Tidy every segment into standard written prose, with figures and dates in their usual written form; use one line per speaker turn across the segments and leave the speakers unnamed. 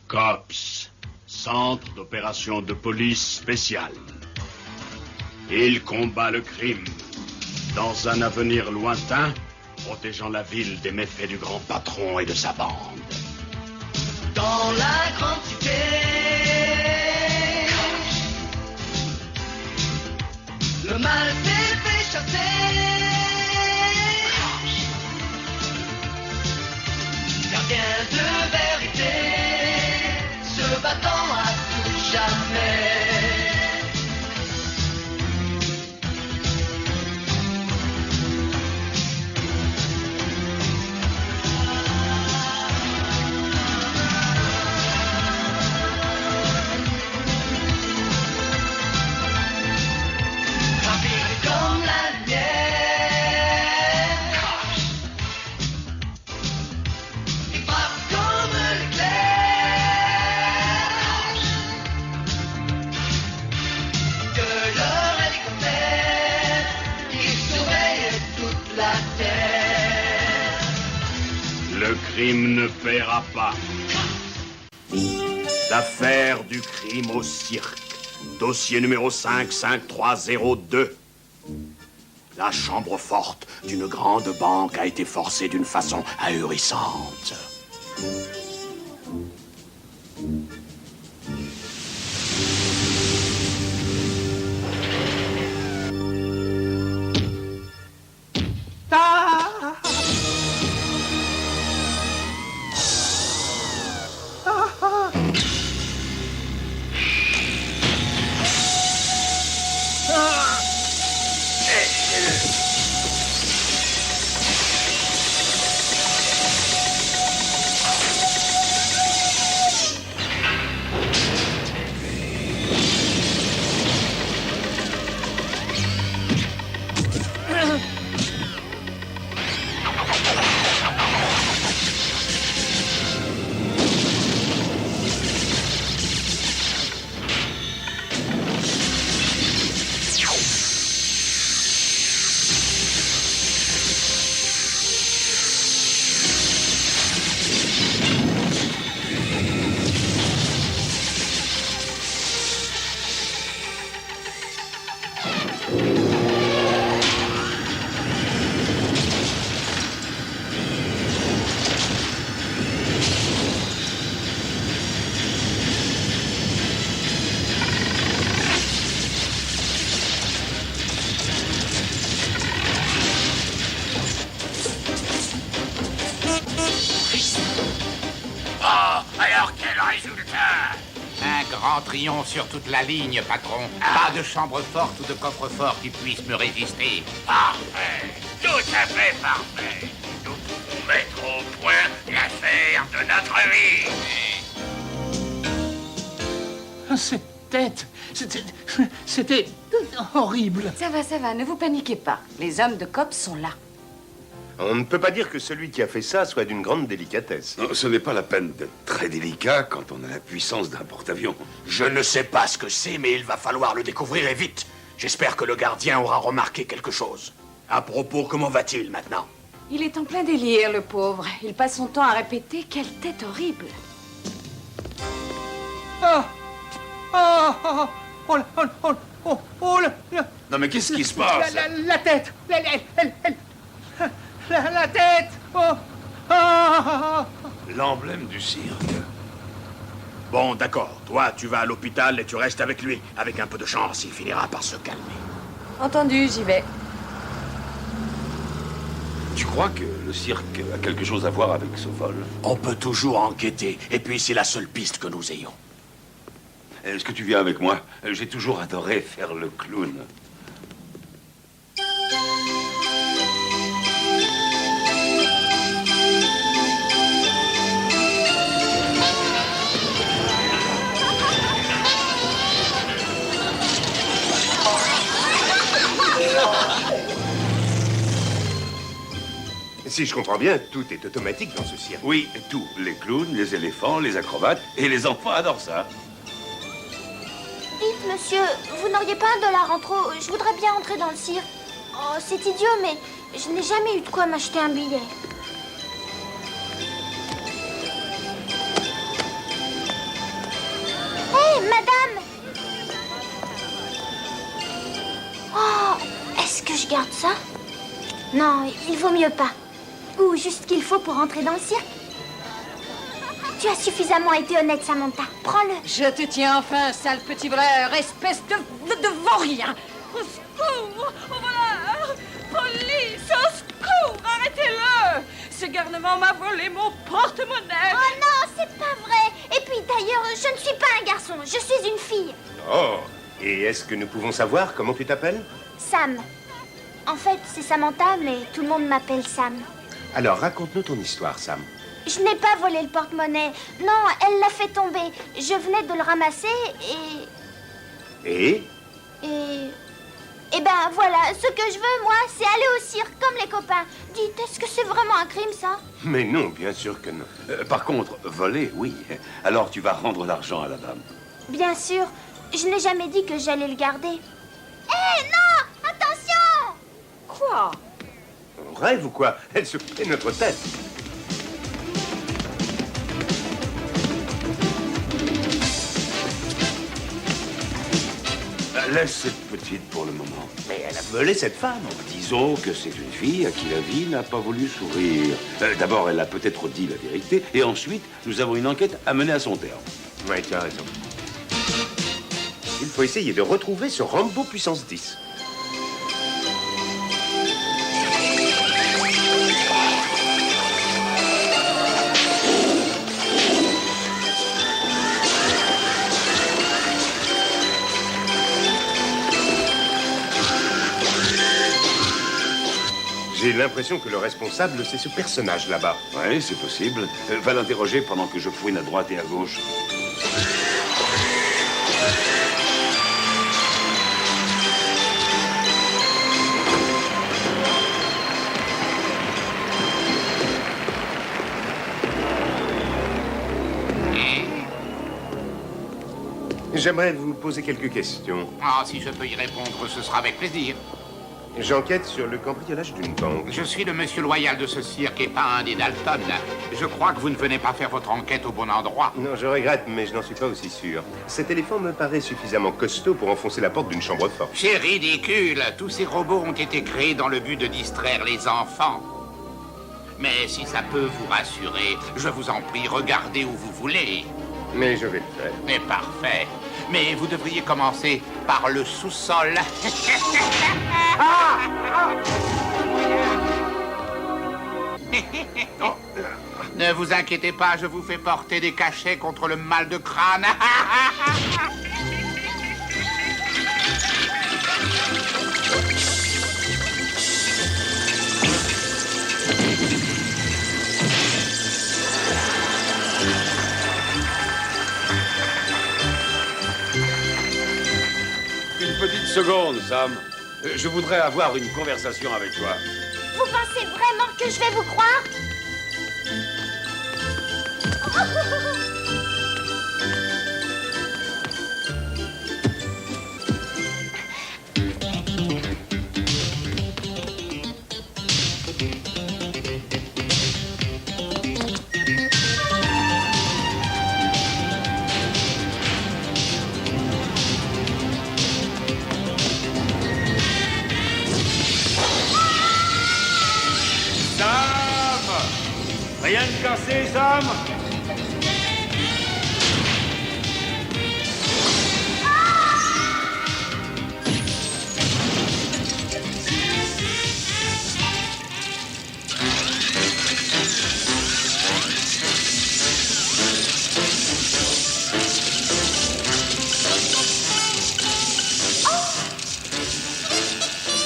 COPS, Centre d'opération de police spéciale. Il combat le crime dans un avenir lointain, protégeant la ville des méfaits du grand patron et de sa bande.
Dans la grande cité, le mal s'est fait chasser. Gardien de vérité, se battant à tout jamais.
Le crime ne paiera pas. L'affaire du crime au cirque. Dossier numéro 55302. La chambre forte d'une grande banque a été forcée d'une façon ahurissante.
Triomphe sur toute la ligne, patron. Pas de chambre forte ou de coffre-fort qui puisse me résister.
Parfait. Tout à fait parfait. Nous pouvons mettre au point l'affaire de notre vie.
Cette tête, c'était horrible.
Ça va, ne vous paniquez pas. Les hommes de COPS sont là.
On ne peut pas dire que celui qui a fait ça soit d'une grande délicatesse.
Non, ce n'est pas la peine d'être très délicat quand on a la puissance d'un porte-avions.
Je ne sais pas ce que c'est, mais il va falloir le découvrir et vite. J'espère que le gardien aura remarqué quelque chose. À propos, comment va-t-il maintenant?
Il est en plein délire, le pauvre. Il passe son temps à répéter « Quelle tête horrible !»
Non mais qu'est-ce qui se passe?
La tête. La tête.
L'emblème du cirque.
Bon, d'accord. Toi, tu vas à l'hôpital et tu restes avec lui. Avec un peu de chance, il finira par se calmer.
Entendu, j'y vais.
Tu crois que le cirque a quelque chose à voir avec ce vol?
On peut toujours enquêter. Et puis, c'est la seule piste que nous ayons.
Est-ce que tu viens avec moi? J'ai toujours adoré faire le clown.
Si je comprends bien, tout est automatique dans ce cirque.
Oui, tout. Les clowns, les éléphants, les acrobates, et les enfants adorent ça.
Dites, monsieur, vous n'auriez pas $1 en trop? Je voudrais bien entrer dans le cirque. Oh, c'est idiot, mais je n'ai jamais eu de quoi m'acheter un billet. Garde ça. Non, il vaut mieux pas. Ou juste ce qu'il faut pour entrer dans le cirque. Tu as suffisamment été honnête, Samantha. Prends-le.
Je te tiens enfin, sale petit voleur, espèce de vaurien.
Au secours! Au voleur! Police! Au secours! Arrêtez-le! Ce garnement m'a volé mon porte-monnaie!
Oh non, c'est pas vrai. Et puis d'ailleurs, je ne suis pas un garçon, je suis une fille.
Oh, et est-ce que nous pouvons savoir comment tu t'appelles?
Sam. En fait, c'est Samantha, mais tout le monde m'appelle Sam.
Alors, raconte-nous ton histoire, Sam.
Je n'ai pas volé le porte-monnaie. Non, elle l'a fait tomber. Je venais de le ramasser
Et
Et ben voilà, ce que je veux, moi, c'est aller au cirque comme les copains. Dites, est-ce que c'est vraiment un crime, ça?
Mais non, bien sûr que non.
Par contre, voler, oui. Alors tu vas rendre l'argent à la dame.
Bien sûr. Je n'ai jamais dit que j'allais le garder. Hé, non! Attention!
Quoi?
On rêve ou quoi? Elle se fait notre tête.
Laisse cette petite pour le moment.
Mais elle a volé cette femme.
Disons que c'est une fille à qui la vie n'a pas voulu sourire. D'abord, elle a peut-être dit la vérité, et ensuite, nous avons une enquête à mener à son terme.
Oui, tu as raison. Il faut essayer de retrouver ce Rambo puissance 10. J'ai l'impression que le responsable, c'est ce personnage là-bas.
Oui, c'est possible. Va l'interroger pendant que je fouine à droite et à gauche.
J'aimerais vous poser quelques questions.
Ah, si je peux y répondre, ce sera avec plaisir.
J'enquête sur le cambriolage d'une banque.
Je suis le monsieur loyal de ce cirque et pas un des Dalton. Je crois que vous ne venez pas faire votre enquête au bon endroit.
Non, je regrette, mais je n'en suis pas aussi sûr. Cet éléphant me paraît suffisamment costaud pour enfoncer la porte d'une chambre forte.
C'est ridicule. Tous ces robots ont été créés dans le but de distraire les enfants. Mais si ça peut vous rassurer, je vous en prie, regardez où vous voulez.
Mais je vais le faire.
Mais parfait. Mais vous devriez commencer par le sous-sol. Ne vous inquiétez pas, je vous fais porter des cachets contre le mal de crâne.
Une petite seconde, Sam. Je voudrais avoir une conversation avec toi.
Vous pensez vraiment que je vais vous croire?
Rien de cassé, Sam?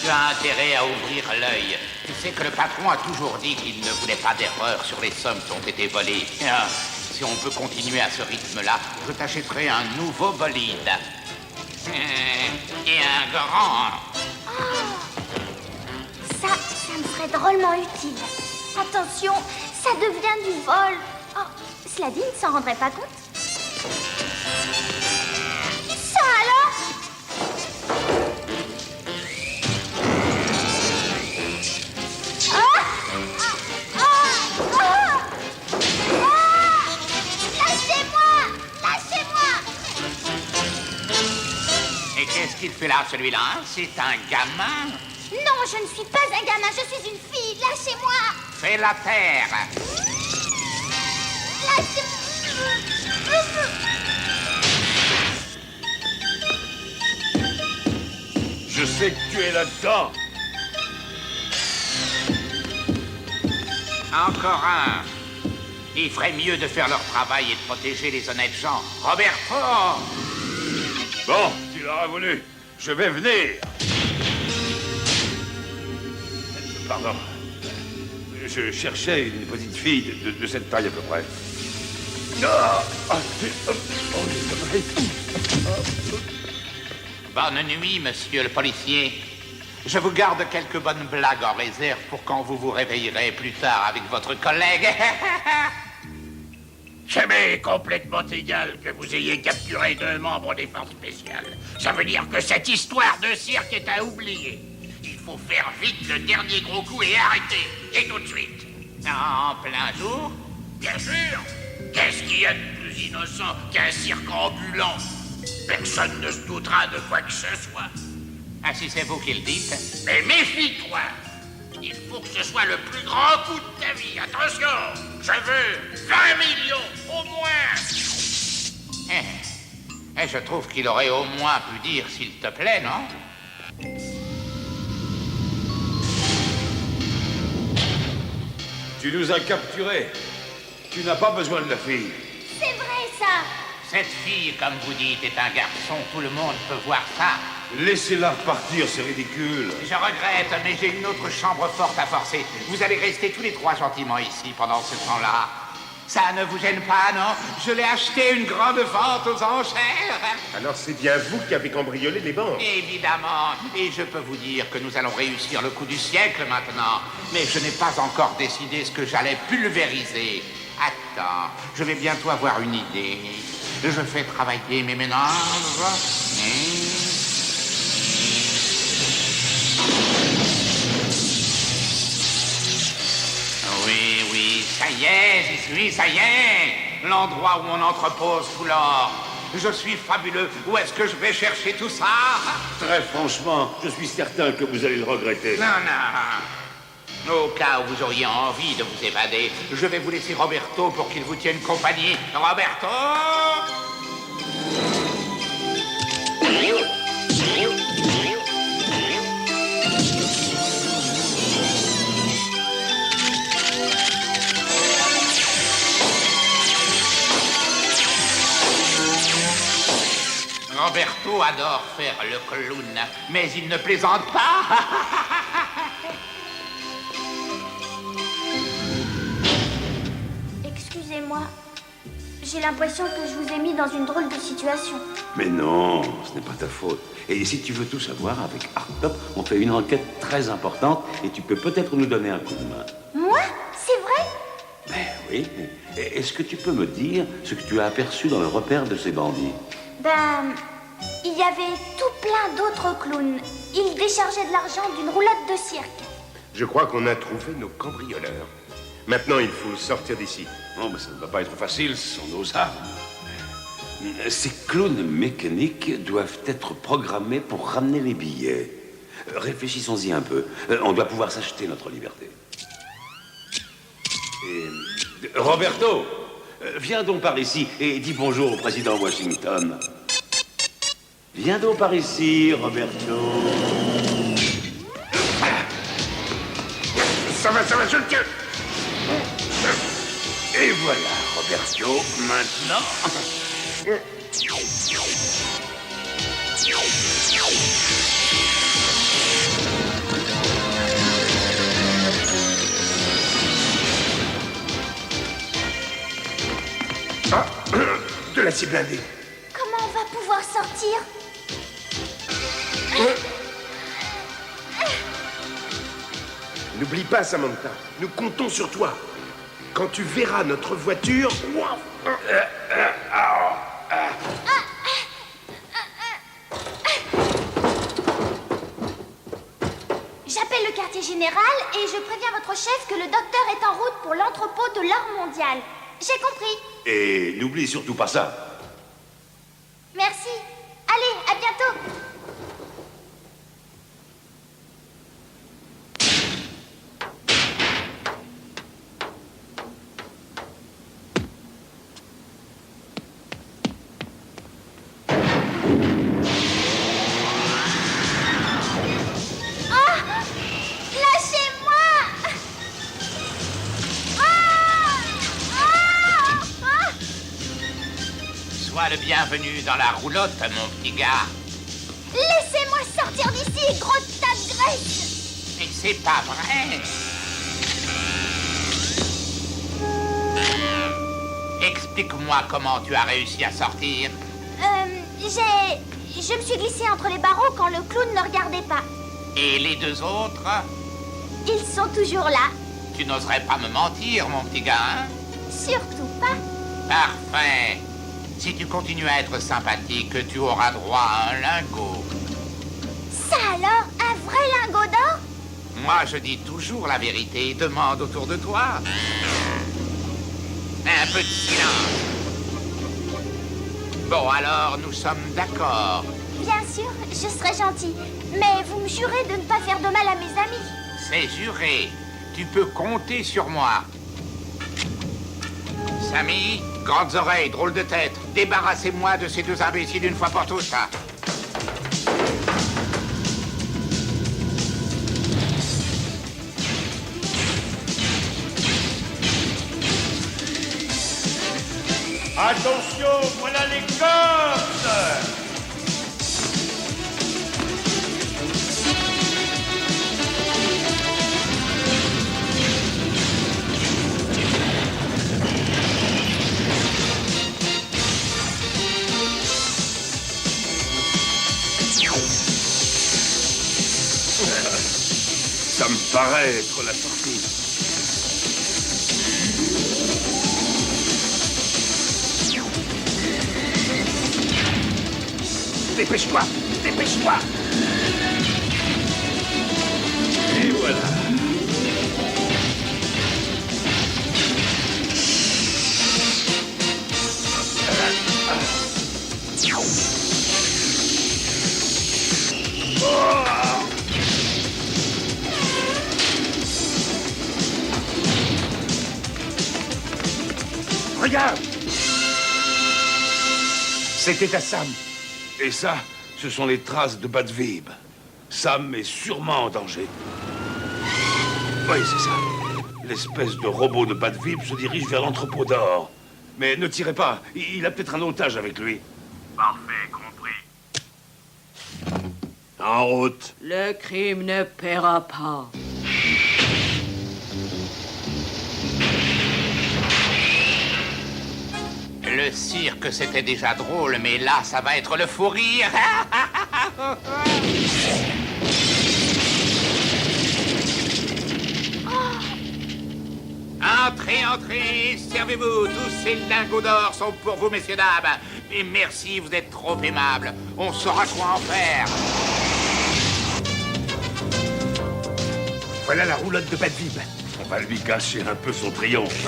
Tu as intérêt à ouvrir l'œil. Tu sais que le patron a toujours dit qu'il ne voulait pas d'erreur sur les sommes qui ont été volées. Ah, si on peut continuer à ce rythme-là, je t'achèterai un nouveau bolide. Et un grand.
Ça me serait drôlement utile. Attention, ça devient du vol. Oh, cela dit, il ne s'en rendrait pas compte. Ça alors?
Et qu'est-ce qu'il fait là, celui-là? C'est un gamin.
Non, je ne suis pas un gamin, je suis une fille. Lâchez-moi.
Fais la terre.
Je sais que tu es là-dedans.
Encore un. Il ferait mieux de faire leur travail et de protéger les honnêtes gens. Roberto!
Bon, tu l'auras voulu. Je vais venir. Pardon. Je cherchais une petite fille de cette taille à peu près.
Bonne nuit, monsieur le policier. Je vous garde quelques bonnes blagues en réserve pour quand vous vous réveillerez plus tard avec votre collègue.
Ça m'est complètement égal que vous ayez capturé 2 membres des forces spéciales. Ça veut dire que cette histoire de cirque est à oublier. Il faut faire vite le dernier gros coup et arrêter. Et tout de suite.
En plein jour?
Bien sûr. Qu'est-ce qu'il y a de plus innocent qu'un cirque ambulant? Personne ne se doutera de quoi que ce soit.
Ah, si c'est vous qui le dites.
Mais méfie-toi. Il faut que ce soit le plus grand coup de ta vie. Attention, je veux 20 millions, au moins.
Je trouve qu'il aurait au moins pu dire « s'il te plaît », non?
Tu nous as capturés. Tu n'as pas besoin de la fille.
C'est vrai, ça.
Cette fille, comme vous dites, est un garçon. Tout le monde peut voir ça.
Laissez-la repartir, c'est ridicule.
Je regrette, mais j'ai une autre chambre forte à forcer. Vous allez rester tous les 3 gentiment ici pendant ce temps-là. Ça ne vous gêne pas, non? Je l'ai acheté une grande vente aux enchères.
Alors c'est bien vous qui avez cambriolé les banques.
Évidemment. Et je peux vous dire que nous allons réussir le coup du siècle maintenant. Mais je n'ai pas encore décidé ce que j'allais pulvériser. Attends, je vais bientôt avoir une idée. Je fais travailler mes ménages. Oui, ça y est, j'y suis, ça y est. L'endroit où on entrepose tout l'or. Je suis fabuleux. Où est-ce que je vais chercher tout ça?
Très franchement, je suis certain que vous allez le regretter.
Non. Au cas où vous auriez envie de vous évader, je vais vous laisser Roberto pour qu'il vous tienne compagnie. Roberto! Roberto adore faire le clown, mais il ne plaisante pas.
Excusez-moi. J'ai l'impression que je vous ai mis dans une drôle de situation.
Mais non, ce n'est pas ta faute. Et si tu veux tout savoir, avec Hardtop, on fait une enquête très importante et tu peux peut-être nous donner un coup de main.
Moi? C'est vrai?
Ben oui. Est-ce que tu peux me dire ce que tu as aperçu dans le repère de ces bandits?
Ben, il y avait tout plein d'autres clowns. Ils déchargeaient de l'argent d'une roulotte de cirque.
Je crois qu'on a trouvé nos cambrioleurs. Maintenant, il faut sortir d'ici.
Non, mais ça ne va pas être facile, ce sont nos armes. Ces clowns mécaniques doivent être programmés pour ramener les billets. Réfléchissons-y un peu. On doit pouvoir s'acheter notre liberté. Et... Roberto, viens donc par ici et dis bonjour au président Washington. Viens donc par ici, Roberto.
Ça va, je le tiens.
Et voilà, Roberto, maintenant...
Ah, de l'acier blindé.
Comment on va pouvoir sortir?
N'oublie pas, Samantha, nous comptons sur toi. Quand tu verras notre voiture...
J'appelle le quartier général et je préviens votre chef que le docteur est en route pour l'entrepôt de l'or mondial. J'ai compris.
Et n'oublie surtout pas ça.
Merci. Allez, à bientôt.
Sois le bienvenu dans la roulotte, mon petit gars.
Laissez-moi sortir d'ici, gros tas de graisse!
Mais c'est pas vrai. Explique-moi comment tu as réussi à sortir.
Je me suis glissée entre les barreaux quand le clown ne regardait pas.
Et les deux autres?
Ils sont toujours là.
Tu n'oserais pas me mentir, mon petit gars, hein?
Surtout pas.
Parfait. Si tu continues à être sympathique, tu auras droit à un lingot.
Ça alors, un vrai lingot d'or?
Moi, je dis toujours la vérité. Demande autour de toi. Un peu de silence. Bon, alors, nous sommes d'accord.
Bien sûr, je serai gentil. Mais vous me jurez de ne pas faire de mal à mes amis.
C'est juré. Tu peux compter sur moi. Samy, grandes oreilles, drôle de tête. Débarrassez-moi de ces deux imbéciles une fois pour toutes.
Attention, voilà les cordes!
Ça me paraît être la sortie.
Dépêche-toi! Dépêche-toi!
Et voilà.
Regarde! C'était à Sam.
Et ça, ce sont les traces de Bad Vib. Sam est sûrement en danger. Oui, c'est ça. L'espèce de robot de Bad Vib se dirige vers l'entrepôt d'or. Mais ne tirez pas, il a peut-être un otage avec lui.
Parfait, compris.
En route.
Le crime ne paiera pas.
Le cirque, c'était déjà drôle, mais là, ça va être le fou rire. Entrez, entrez, servez-vous. Tous ces lingots d'or sont pour vous, messieurs, dames. Et merci, vous êtes trop aimables. On saura quoi en faire.
Voilà la roulotte de Bad Vib.
On va lui gâcher un peu son triomphe.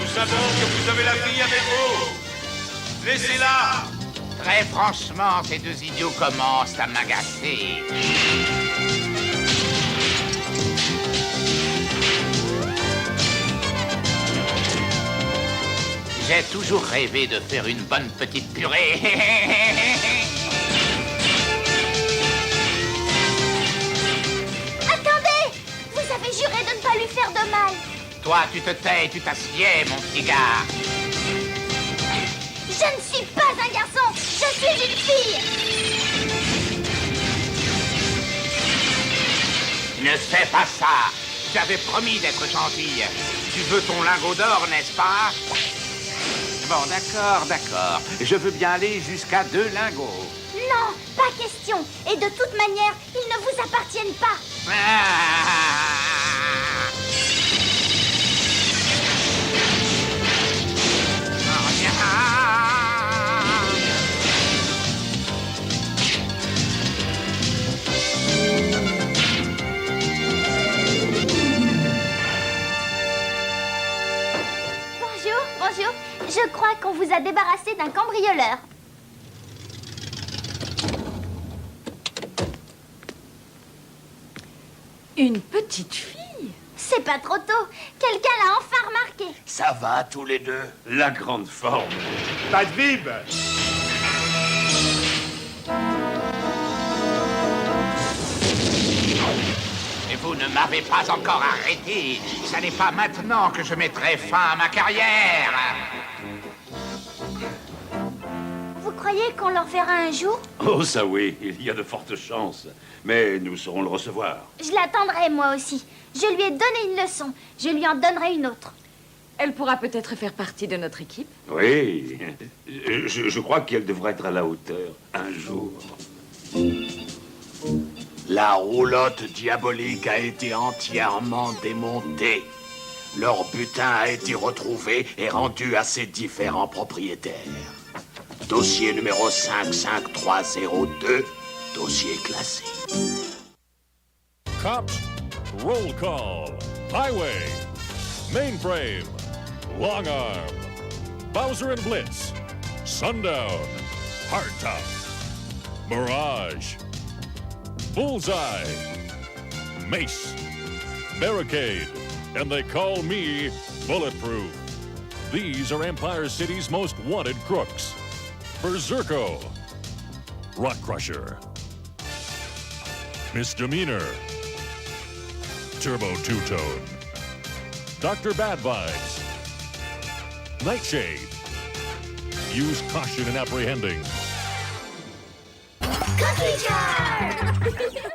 Nous savons que vous avez la fille avec vous. Laissez-la.
Très franchement, ces deux idiots commencent à m'agacer. J'ai toujours rêvé de faire une bonne petite purée.
Attendez! Vous avez juré de ne pas lui faire de mal.
Toi, tu te tais et tu t'assieds, mon petit gars.
Je ne suis pas un garçon, je suis une fille.
Ne fais pas ça. J'avais promis d'être gentille. Tu veux ton lingot d'or, n'est-ce pas? Bon, d'accord, d'accord. Je veux bien aller jusqu'à 2 lingots.
Non, pas question. Et de toute manière, ils ne vous appartiennent pas. Bonjour, bonjour. Je crois qu'on vous a débarrassé d'un cambrioleur.
Une petite fille?
C'est pas trop tôt. Quelqu'un l'a enfin remarqué.
Ça va, tous les deux?
La grande forme.
Bad Vib!
Et vous ne m'avez pas encore arrêté. Ça n'est pas maintenant que je mettrai fin à ma carrière.
croyez qu'on leur verra un jour?
Oh, ça oui, il y a de fortes chances. Mais nous saurons le recevoir.
Je l'attendrai, moi aussi. Je lui ai donné une leçon. Je lui en donnerai une autre.
Elle pourra peut-être faire partie de notre équipe.
Oui, je crois qu'elle devrait être à la hauteur un jour.
La roulotte diabolique a été entièrement démontée. Leur butin a été retrouvé et rendu à ses différents propriétaires. Dossier numéro 55302, dossier classé.
Cops, roll call. Highway, Mainframe, Long Arm, Bowser and Blitz, Sundown, Hardtop, Mirage, Bullseye, Mace, Barricade, and they call me Bulletproof. These are Empire City's most wanted crooks. Berserko, Rock Crusher, Misdemeanor, Turbo Two-Tone, Dr. Bad Vibes, Nightshade. Use caution in apprehending.
Cookie jar!